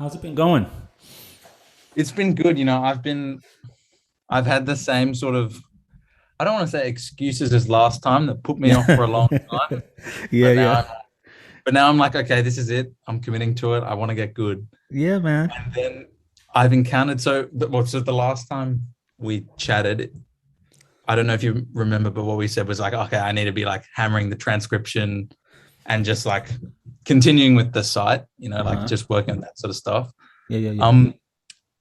How's it been going? It's been good. I've had the same sort of, I don't want to say excuses as last time that put me off for a long time, Yeah, but now yeah. I'm like, okay, this is it. I'm committing to it. I want to get good. Yeah, man. And then I've encountered, so the last time we chatted, I don't know if you remember, but what we said was like, okay, I need to be like hammering the transcription and just like continuing with the site, like Uh-huh. just working on that sort of stuff. Yeah, yeah, yeah. Um,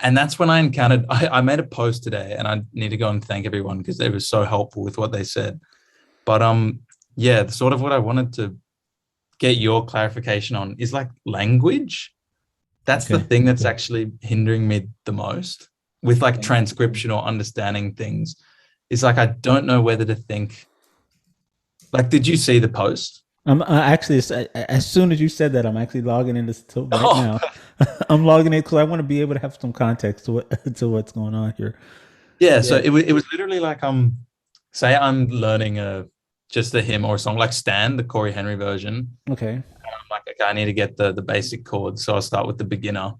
And that's when I encountered, I made a post today and I need to go and thank everyone because they were so helpful with what they said. But yeah, sort of what I wanted to get your clarification on is like language. That's the Okay. thing that's actually hindering me the most with like Okay. transcription or understanding things. It's like I don't know whether to think. Like, did you see the post? I'm actually as soon as you said that, I'm actually logging in this right Oh, now. I'm logging in because I want to be able to have some context to what to what's going on here. yeah. So Yeah. it was literally like say I'm learning a just a hymn or a song like Stan, the Corey Henry version. Okay. I'm like, okay, I need to get the basic chords. So I'll start with the beginner.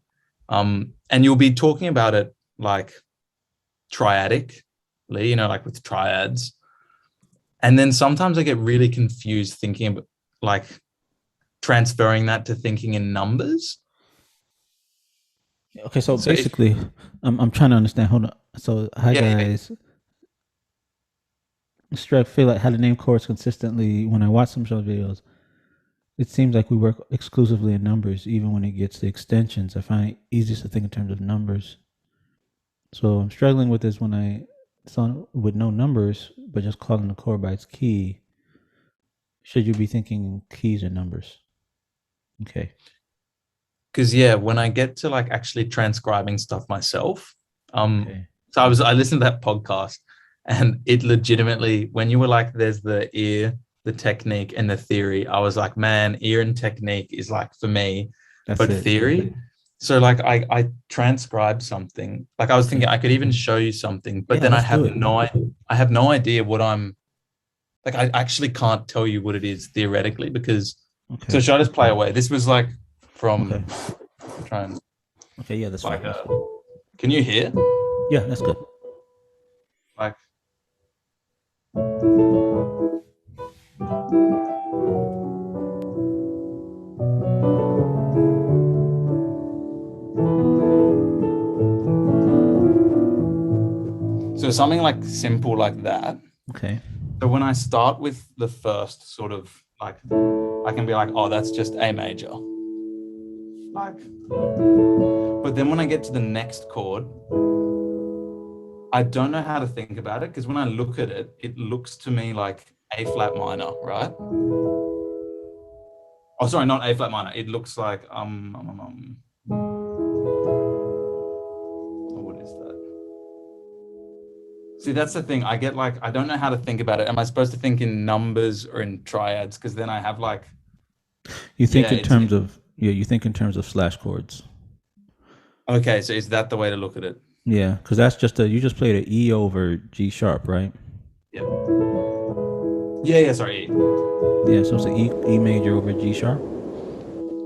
And you'll be talking about it like triadically, like with triads. And then sometimes I get really confused thinking about like transferring that to thinking in numbers. Okay. So So if basically, I'm trying to understand. Hold on. So hi yeah, yeah. guys. I feel like how to name chords consistently when I watch some show videos. It seems like we work exclusively in numbers, even when it gets to extensions. I find it easiest to think in terms of numbers. So I'm struggling with this when I song with no numbers, but just calling the chord by its key. Should you be thinking keys or numbers? Okay. Because yeah, when I get to like actually transcribing stuff myself, um, Okay. so I listened to that podcast and it legitimately, when you were like, there's the ear, the technique, and the theory, I was like, man, ear and technique is like for me, That's but it. Yeah. theory. So like I transcribed something. Like I was thinking Okay. I could even show you something, but Yeah, then let's do it. I have no idea what I'm like. I actually can't tell you what it is theoretically because so Okay. should I just play away? This was like Okay. from trying Okay. Yeah, that's like fine. can you hear? Yeah, that's good. Like so something like simple like that. Okay. So when I start with the first sort of like I can be like, oh, that's just A major. Like, but then when I get to the next chord, I don't know how to think about it because when I look at it, it looks to me like A flat minor, right? Oh, sorry, not A flat minor. It looks like what is that? See, that's the thing. I get like I don't know how to think about it. Am I supposed to think in numbers or in triads? Because then I have like, You yeah, think in terms of you think in terms of slash chords. okay. So is that the way to look at it? Yeah, because that's just a you just played an E over G sharp, right? Yeah. Yeah, yeah, sorry. Yeah, so it's an E major over G sharp.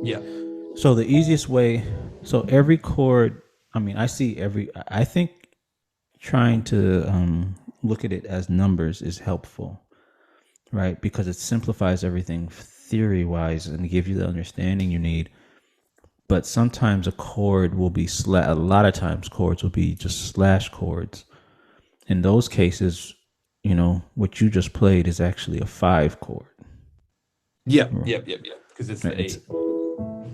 Yeah. So the easiest way, so every chord, I mean, I think trying to look at it as numbers is helpful, right? Because it simplifies everything theory wise and give you the understanding you need. But sometimes a chord will be a lot of times chords will be just slash chords. In those cases, what you just played is actually a five chord. Yep, yep, yep, yep. Because it's Right? the It's E.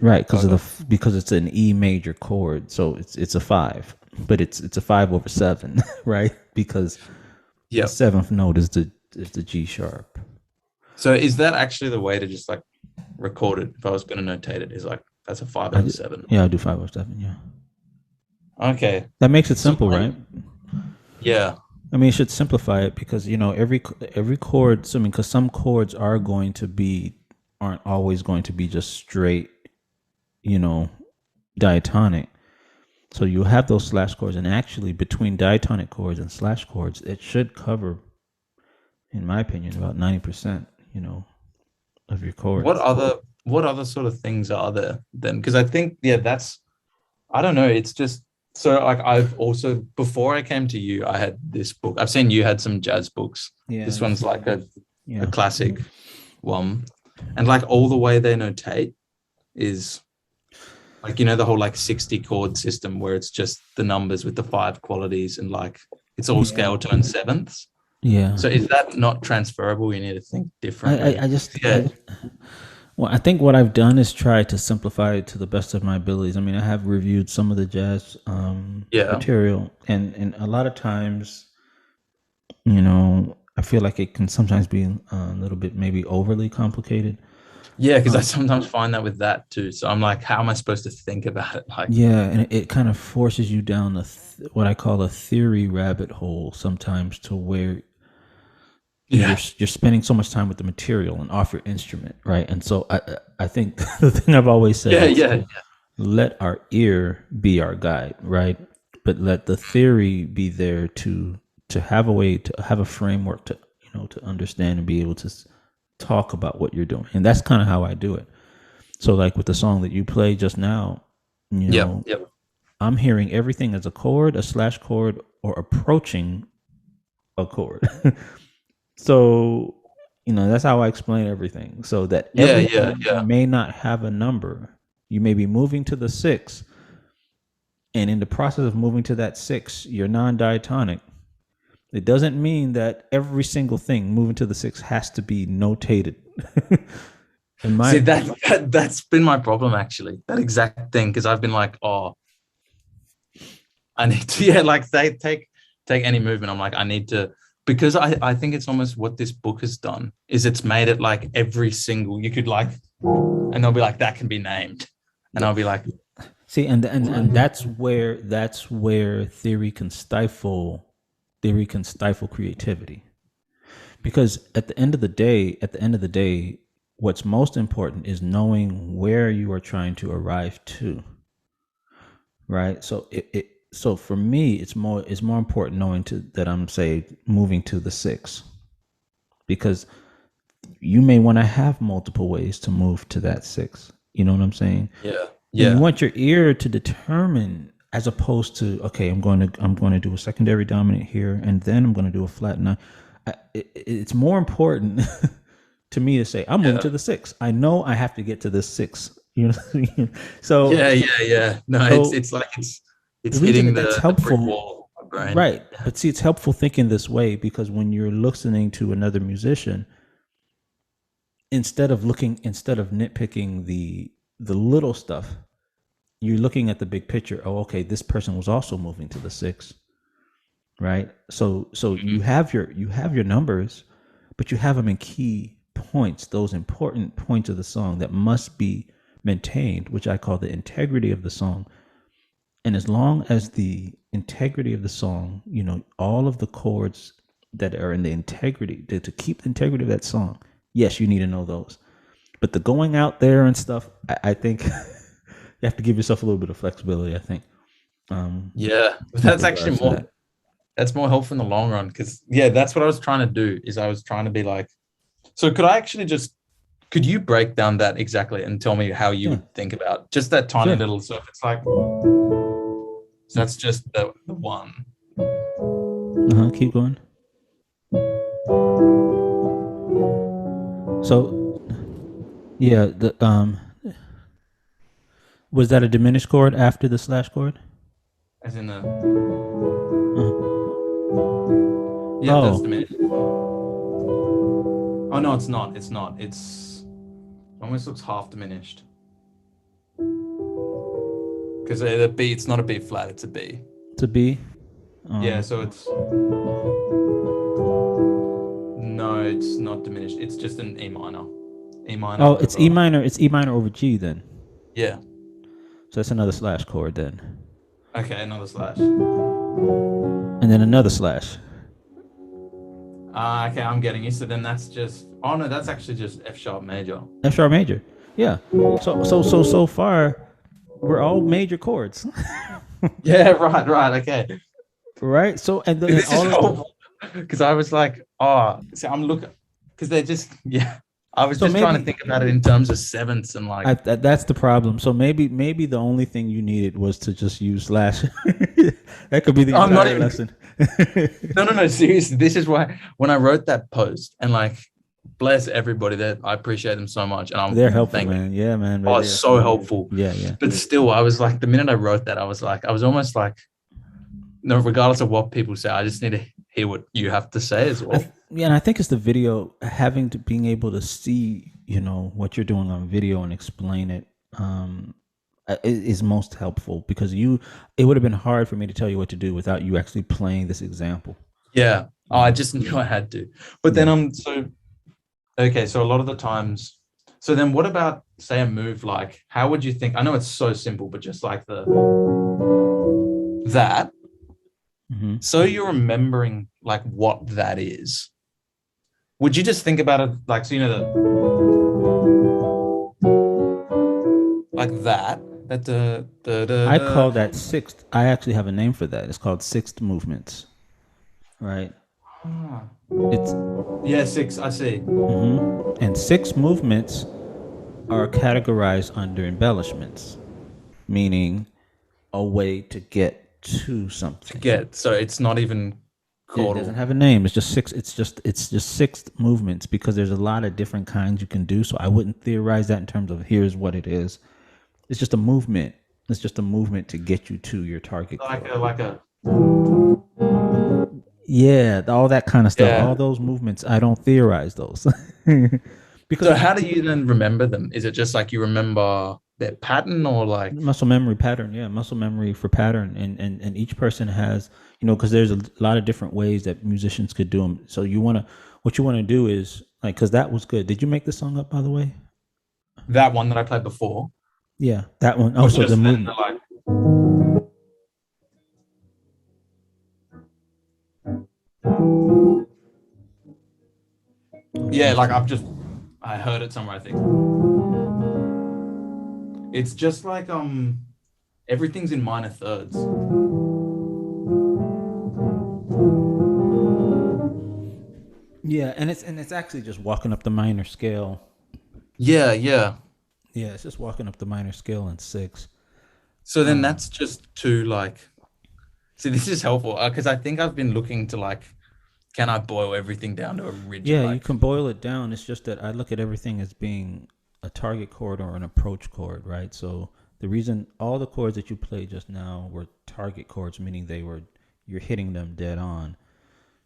right Go, go. because it's an E major chord, so it's a five, but it's a five over seven, right? Because the Yep. seventh note is the G sharp. So is that actually the way to just like record it? If I was going to notate it, is like that's a five I over do, seven. yeah, I do five over seven. Yeah, Okay. that makes it So simple, right? yeah, I mean, it should simplify it because every chord. So I mean, because some chords aren't always going to be just straight, you know, diatonic. So you have those slash chords, and actually between diatonic chords and slash chords, it should cover, in my opinion, about 90%, of your what chords. other what other sort of things are there then? Because I think yeah, that's I don't know. It's just so like I've also before I came to you, I had this book. I've seen you had some jazz books. Yeah, This one's like a yeah, classic one. And like all the way they notate is like, you know, the whole like 60 chord system where it's just the numbers with the 5 qualities and like it's all yeah, scale tone sevenths. yeah. So is that not transferable? You need to think I differently. just, Yeah. well, I think what I've done is try to simplify it to the best of my abilities. I mean, I have reviewed some of the jazz Yeah. material, and a lot of times, I feel like it can sometimes be a little bit maybe overly complicated. Yeah, because I sometimes find that with that too. So I'm like, how am I supposed to think about it? Like, Yeah, and it kind of forces you down what I call a theory rabbit hole sometimes, to where yeah. you're spending so much time with the material and off your instrument, right? And so I think the thing I've always said Yeah, is, yeah. let our ear be our guide, right? But let the theory be there to have a way, to have a framework to to understand and be able to talk about what you're doing. And that's kind of how I do it. So like with the song that you played just now, Yep. Yep. I'm hearing everything as a chord, a slash chord, or approaching a chord. So, that's how I explain everything. So that Yeah, yeah, everything yeah. may not have a number. You may be moving to the 6, and in the process of moving to that 6, you're non-diatonic. It doesn't mean that every single thing moving to the 6 has to be notated. In See, my that's been my problem actually. That exact thing, because I've been like, oh, I need to, yeah, like they take any movement. I'm like, I need to, because I think it's almost what this book has done is it's made it like every single you could like, and they'll be like that can be named, and I'll be like, see, and that's where theory can stifle creativity. Because at the end of the day, what's most important is knowing where you are trying to arrive to, right? So for me, it's more important knowing that I'm, say, moving to the 6, because you may want to have multiple ways to move to that 6. You know what I'm saying? yeah, And you yeah, want your ear to determine, as opposed to, okay, I'm going to do a secondary dominant here, and then I'm going to do a flat 9. It's more important to me to say I'm moving yeah, to the 6. I know I have to get to this 6. So yeah, yeah, yeah. No, it's so it's like it's the reason hitting that that's the brick helpful, wall of my brain. right? But see, it's helpful thinking this way, because when you're listening to another musician, instead of nitpicking the little stuff, you're looking at the big picture. Oh, okay, this person was also moving to the 6, right? So you have your numbers, but you have them in key points, those important points of the song that must be maintained, which I call the integrity of the song. And as long as the integrity of the song, all of the chords that are in the integrity, to keep the integrity of that song, yes, you need to know those. But the going out there and stuff, I think you have to give yourself a little bit of flexibility, I think, Yeah, but with that's regards actually to that. more helpful in the long run because yeah, that's what I was trying to do. Is I was trying to be like, so could I actually just could you break down that exactly and tell me how you Yeah, would think about just that tiny sure. little so if it's like so that's just the one. Keep going. So, yeah, was that a diminished chord after the slash chord? As in the Uh, yep, that's oh, diminished. Oh no, it's not. It's not. It's it almost looks half diminished. Because the B, it's not a B flat, it's a B. to B. Yeah, Um, so it's no, it's not diminished. It's just an E minor. E minor oh, it's E over minor. It's E minor over G then. yeah. So that's another slash chord then, Okay, another slash. and then another slash. Okay, I'm getting you. So then that's just oh no, that's actually just F sharp major. F sharp major. Yeah. So far, we're all major chords, Yeah, right, right, okay. right? So and then This is all of the helpful because I was like, oh, so I'm looking because they're just yeah. I was So just trying to maybe think about it in terms of sevenths and like, that's the problem. So maybe the only thing you needed was to just use slash. That could be the I'm not entire even, lesson. no, no, no, seriously. This is why when I wrote that post and like, bless everybody that I appreciate them so much. And They're I'm helpful, thank man. Yeah, man. Oh, Right it's there. so helpful. Yeah, yeah. But still, I was like, the minute I wrote that, I was almost like, no, regardless of what people say, I just need to hear what you have to say as well. Yeah, and I think it's the video having to being able to see, what you're doing on video and explain it is most helpful because it would have been hard for me to tell you what to do without you actually playing this example. Yeah. Oh, You I know? just knew I had to. But then Yeah. so okay, so a lot of the times, so then what about say a move like how would you think? I know it's so simple, but just like the that. Hmm. So you're remembering like what that is. Would you just think about it like so you know the like that I the call that sixth. I actually have a name for that. It's called sixth movements, right? Ah. It's Yeah, six, I see. and six movements are categorized under embellishments, meaning a way to get to To something. get so it's not even It doesn't chordal. have a name. It's just six. It's just six movements because there's a lot of different kinds you can do. So I wouldn't theorize that in terms of here's what it is. It's just a movement. It's just a movement to get you to your target chord. Like a Yeah, all that kind of stuff. All yeah. those movements, I don't theorize those because So how do you then remember them? Is it just like you remember their pattern or like muscle memory pattern. Yeah, muscle memory for pattern, and each person has because there's a lot of different ways that musicians could do them. So what you want to do is like because that was good. Did you make the song up by the way? that one that I played before? Yeah, that one. Or Also, the just then the movement. like yeah, like I heard it somewhere, I think. It's just like everything's in minor thirds. Yeah, and it's actually just walking up the minor scale. Yeah, yeah. Yeah, it's just walking up the minor scale in six. So then that's just to like see this is helpful because I think I've been looking to like can I boil everything down to a rigid Yeah, you like can boil it down. It's just that I look at everything as being a target chord or an approach chord, right? So the reason all the chords that you played just now were target chords, meaning you're hitting them dead on.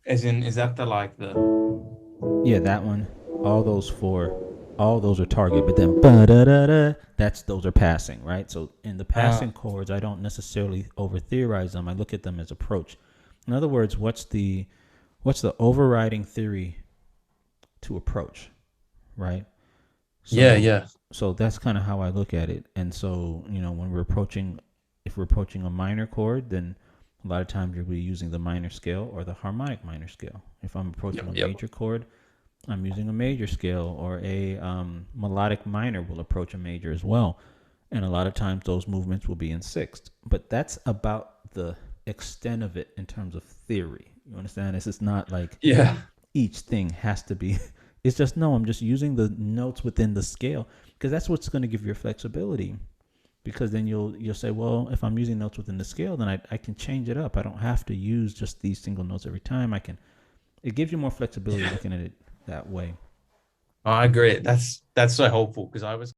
as in is that the like the Yeah, that one. All those four, all those are target, but then ba da da da. Those are passing, right? So in the uh passing chords, I don't necessarily over theorize them. I look at them as approach. In other words, what's the overriding theory to approach, right? yeah, So yeah. so that's kind of how I look at it. And so when if we're approaching a minor chord, then a lot of times you'll be using the minor scale or the harmonic minor scale. If I'm approaching Yep, a yep. major chord, I'm using a major scale, or a melodic minor will approach a major as well. And a lot of times those movements will be in sixth. But that's about the extent of it in terms of theory. You understand? This is not like Yeah. each thing has to be. It's just no. I'm just using the notes within the scale because that's what's going to give you flexibility. Because then you'll say, well, if I'm using notes within the scale, then I can change it up. I don't have to use just these single notes every time. I can. It gives you more flexibility looking at it that way. I agree. That's so helpful because I was